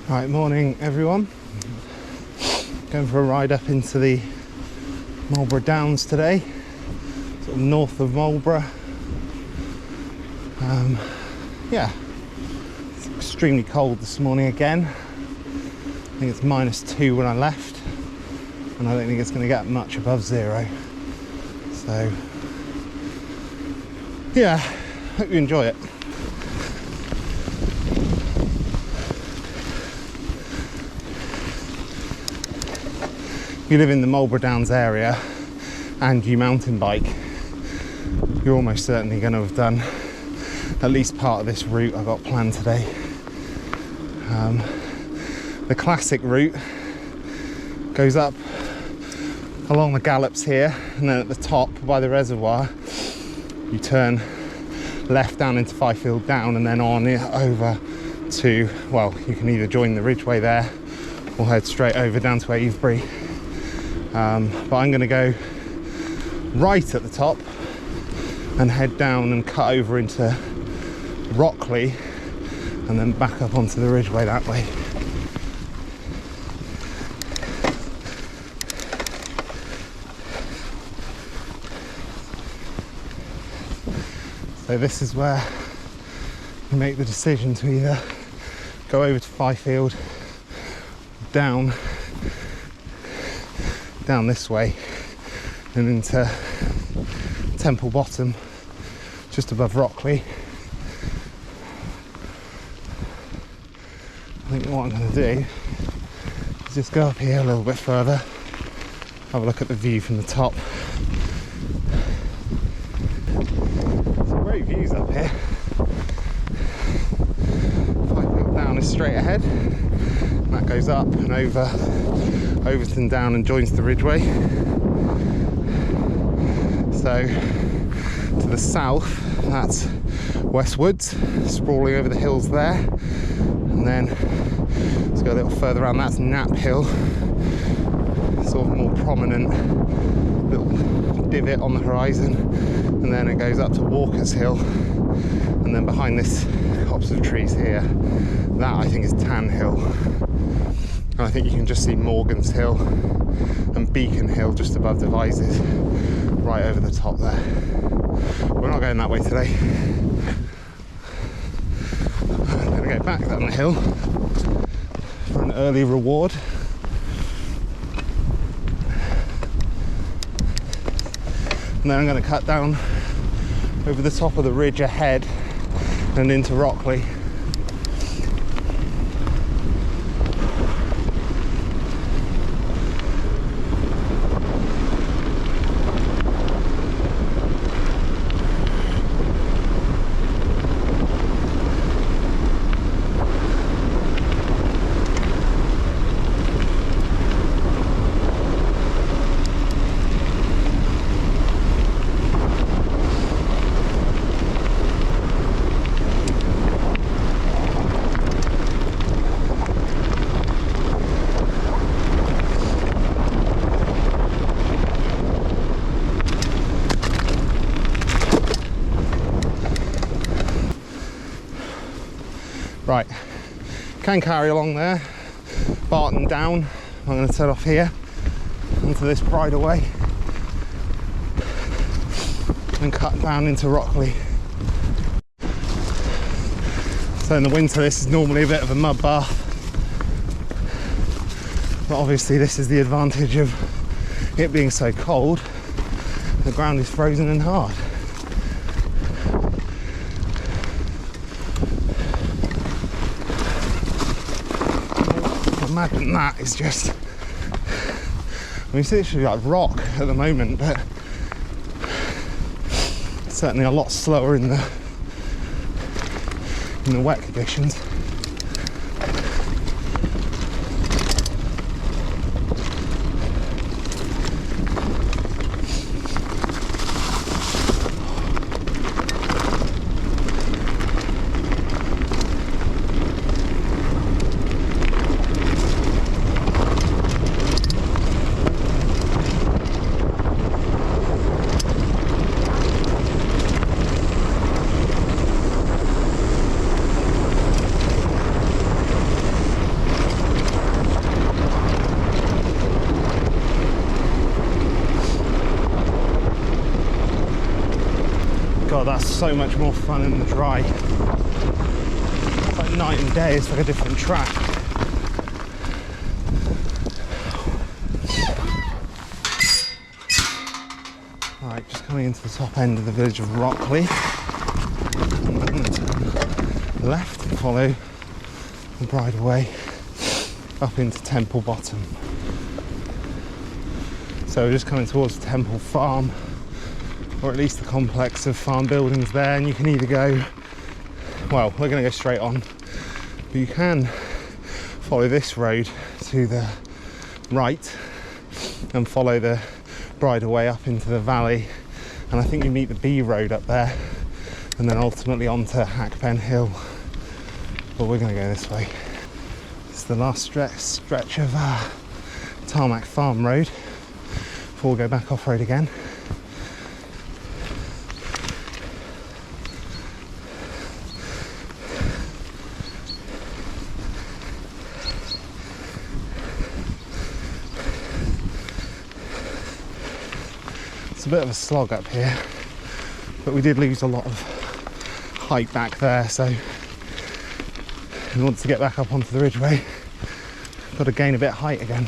Right, morning everyone. Going for a ride up into the Marlborough Downs today, sort of north of Marlborough. Yeah, it's extremely cold this morning again. I think it's -2 when I left, and I don't think it's going to get much above 0. So yeah, hope you enjoy it. If you live in the Marlborough Downs area and you mountain bike, you're almost certainly going to have done at least part of this route I've got planned today. The classic route goes up along the gallops here, and then at the top by the reservoir you turn left down into Fifield Down and then on over to, well, you can either join the Ridgeway there or head straight over down to Avebury. But I'm going to go right at the top and head down and cut over into Rockley and then back up onto the Ridgeway that way. So this is where you make the decision to either go over to Fifield, down this way and into Temple Bottom just above Rockley. I think what I'm going to do is just go up here a little bit further, have a look at the view from the top. Some great views up here. Fifield Down is straight ahead, and that goes up and over Overton Down and joins the Ridgeway. So to the south, that's West Woods, sprawling over the hills there, and then let's go a little further around, that's Knapp Hill, sort of more prominent little divot on the horizon, and then it goes up to Walker's Hill, and then behind this copse of trees here, that I think is Tan Hill. And I think you can just see Morgan's Hill and Beacon Hill just above Devizes, right over the top there. We're not going that way today. I'm going to go back down the hill for an early reward. And then I'm going to cut down over the top of the ridge ahead and into Rockley. Right, can carry along there, Barton Down. I'm going to set off here onto this bridleway and cut down into Rockley. So in the winter this is normally a bit of a mud bath, but obviously this is the advantage of it being so cold. The ground is frozen and hard. Imagine that is just, I mean, it's literally like rock at the moment, but certainly a lot slower in the wet conditions. that's so much more fun in the dry. It's like night and day, it's like a different track. Right, just coming into the top end of the village of Rockley. I'm going to turn left and follow the bridleway up into Temple Bottom. So we're just coming towards Temple Farm, or at least the complex of farm buildings there, and you can either go, well, we're going to go straight on, but you can follow this road to the right and follow the bridleway up into the valley, and I think you meet the B road up there, and then ultimately onto Hackpen Hill. But we're going to go this way. It's the last stretch of Tarmac Farm Road before we go back off-road again. It's a bit of a slog up here, but we did lose a lot of height back there, so in order to get back up onto the ridgeway, got to gain a bit of height again.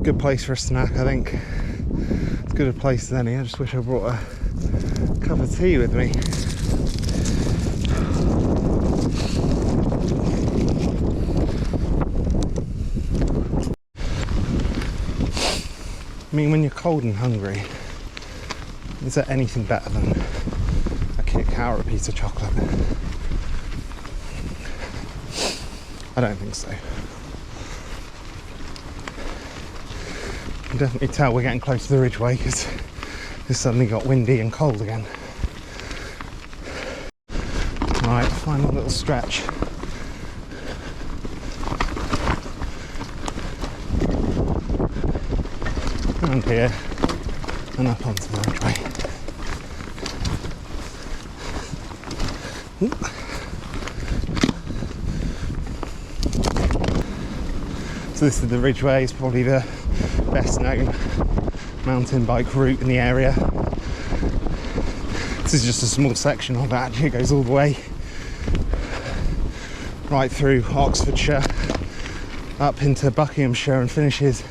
Good place for a snack, I think. As good a place as any. I just wish I brought a cup of tea with me. I mean, when you're cold and hungry, is there anything better than a Kit Kat or a piece of chocolate? I don't think so. You can definitely tell we're getting close to the ridgeway because it suddenly got windy and cold again. Right, final little stretch. Around here and up onto the ridgeway. So this is the ridgeway. It's probably the best known mountain bike route in the area. This is just a small section of that. It goes all the way right through Oxfordshire up into Buckinghamshire and finishes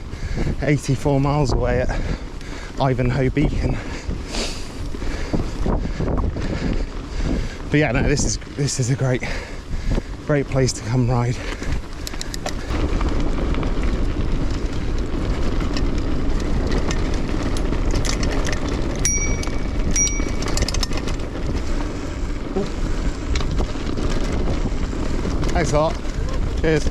84 miles away at Ivanhoe Beacon. But yeah, no, this is a great place to come ride. Thanks a lot. Cheers.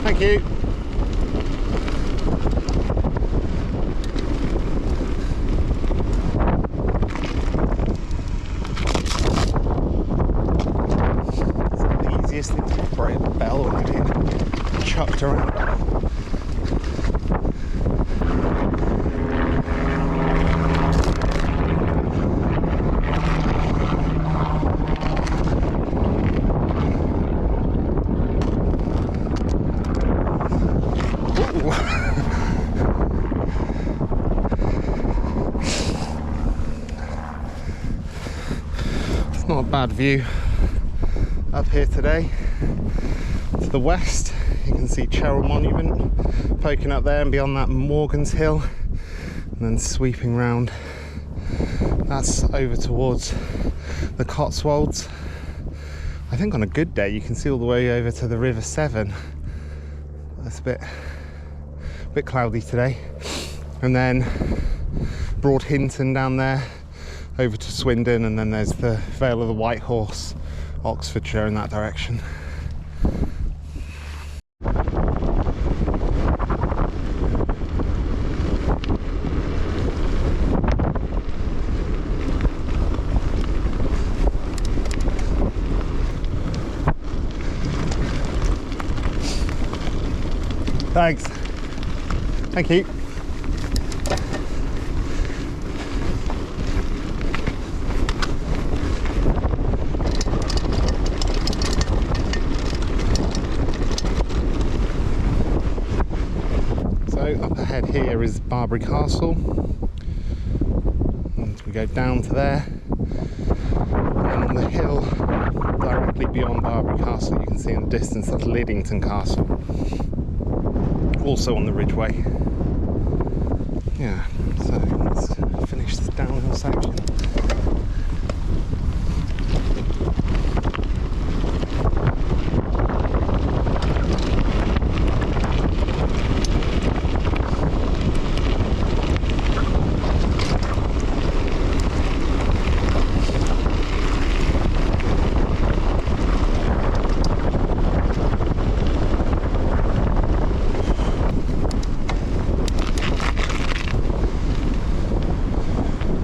Thank you. It's the easiest thing to operate a bell when you're being chucked around. Not a bad view up here today. To the west you can see Cheryl Monument poking up there, and beyond that Morgan's Hill, and then sweeping round that's over towards the Cotswolds. I think on a good day you can see all the way over to the River Severn. That's a bit cloudy today. And then Broadhinton down there over to Swindon, and then there's the Vale of the White Horse, Oxfordshire in that direction. Thank you. So up ahead here is Barbary Castle, and we go down to there, and on the hill directly beyond Barbary Castle you can see in the distance that's Liddington Castle, also on the Ridgeway. Yeah, so let's finish this downhill section.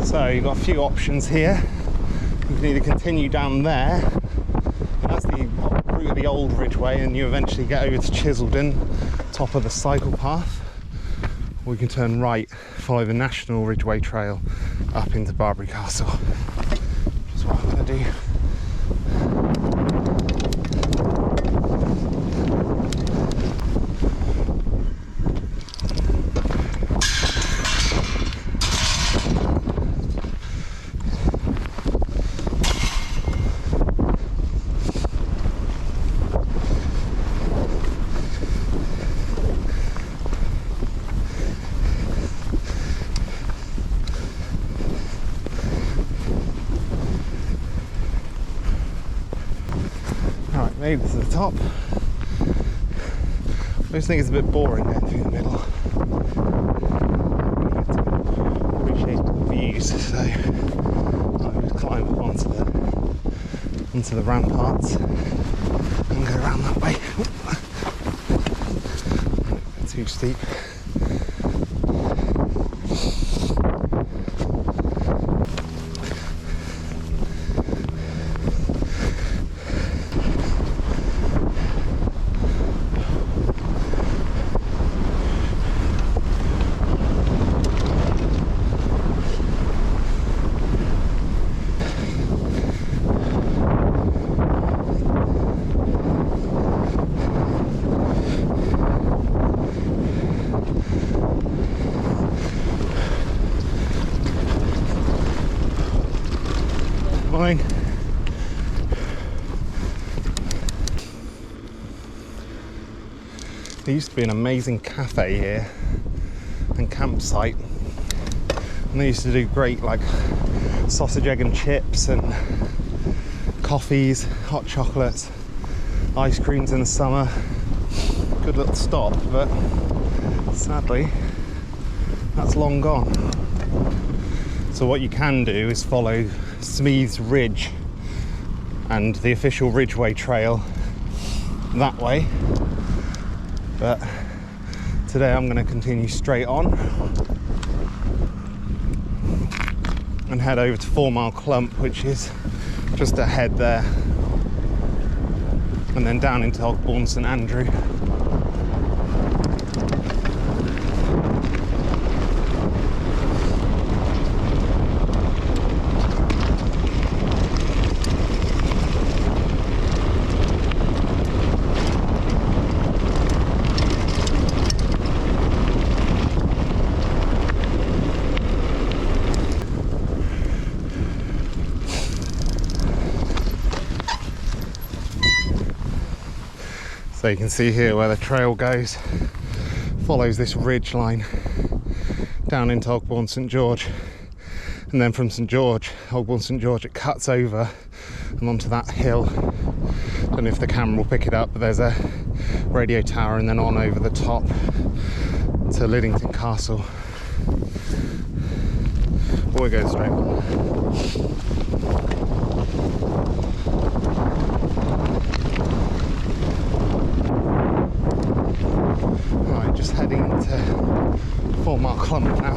So you've got a few options here. You can either continue down there, and that's the route of the old Ridgeway, and you eventually get over to Chiseldon, top of the cycle path, or you can turn right, follow the National Ridgeway Trail up into Barbary Castle, which is what I'm going to do. Alright, made it to the top. I just think it's a bit boring going through the middle. Appreciate the views, so I'll just climb up onto the ramparts and go around that way. Too steep. Morning. There used to be an amazing cafe here and campsite, and they used to do great like sausage, egg and chips and coffees, hot chocolates, ice creams in the summer. Good little stop, but sadly that's long gone. So what you can do is follow Smeath's Ridge and the official Ridgeway Trail that way, but today I'm going to continue straight on and head over to 4 Mile Clump, which is just ahead there, and then down into Ogbourne St Andrew. So you can see here where the trail goes, follows this ridge line down into Ogbourne St George, and then from St George, Ogbourne St George, it cuts over and onto that hill. Don't know if the camera will pick it up, but there's a radio tower, and then on over the top to Liddington Castle. Or we go straight on. Just heading into 4 Mile Clump now.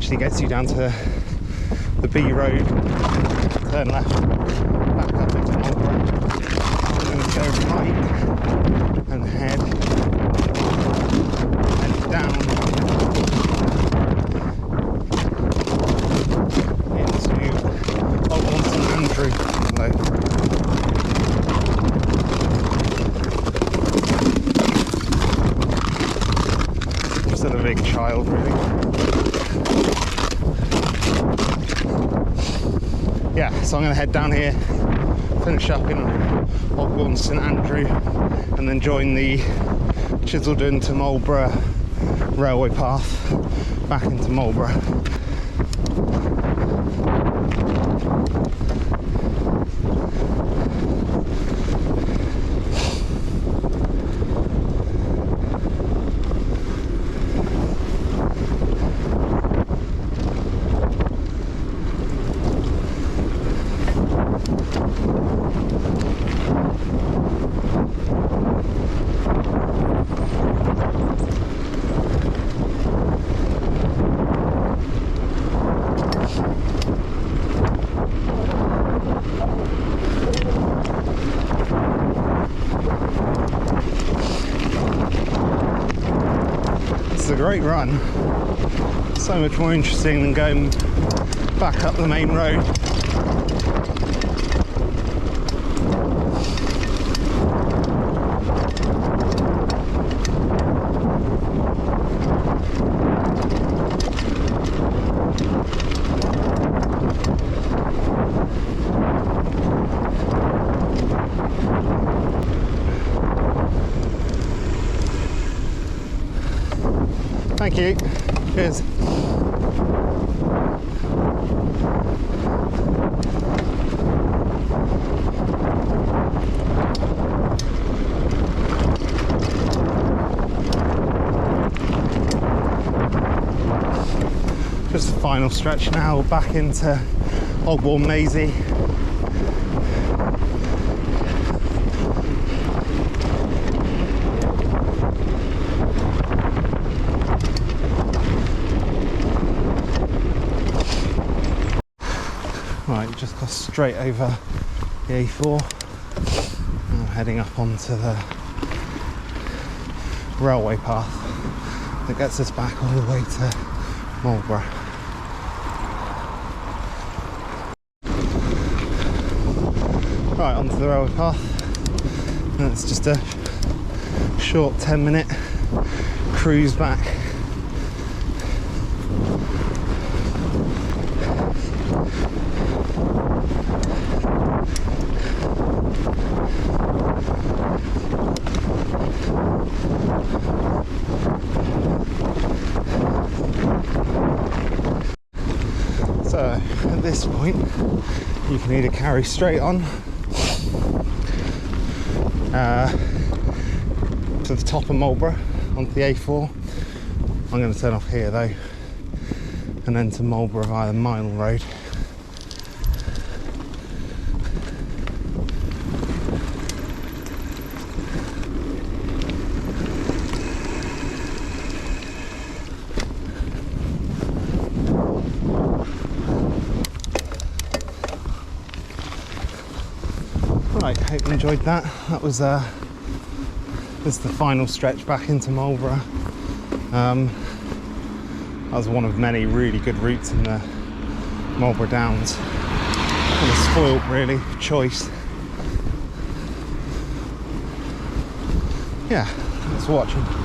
eventually gets you down to the B road, turn left, back up into Marlborough. I'm going to go right and head down into Old St Andrew. I'm still a big child, really. Yeah, so I'm going to head down here, finish up in Old St Andrew, and then join the Chiseldon to Marlborough railway path back into Marlborough. It's a great run, so much more interesting than going back up the main road. Thank you. Cheers. Just the final stretch now, back into Ogbourne Maisie. Right, just got straight over the A4. I'm heading up onto the railway path that gets us back all the way to Marlborough. Right, onto the railway path, and it's just a short 10-minute cruise back. So at this point you can either carry straight on to the top of Marlborough onto the A4. I'm going to turn off here though, and then to Marlborough via the Mile Road. Right, hope you enjoyed that. That was this is the final stretch back into Marlborough. That was one of many really good routes in the Marlborough Downs. Kind of spoiled really, choice. Yeah, thanks for watching.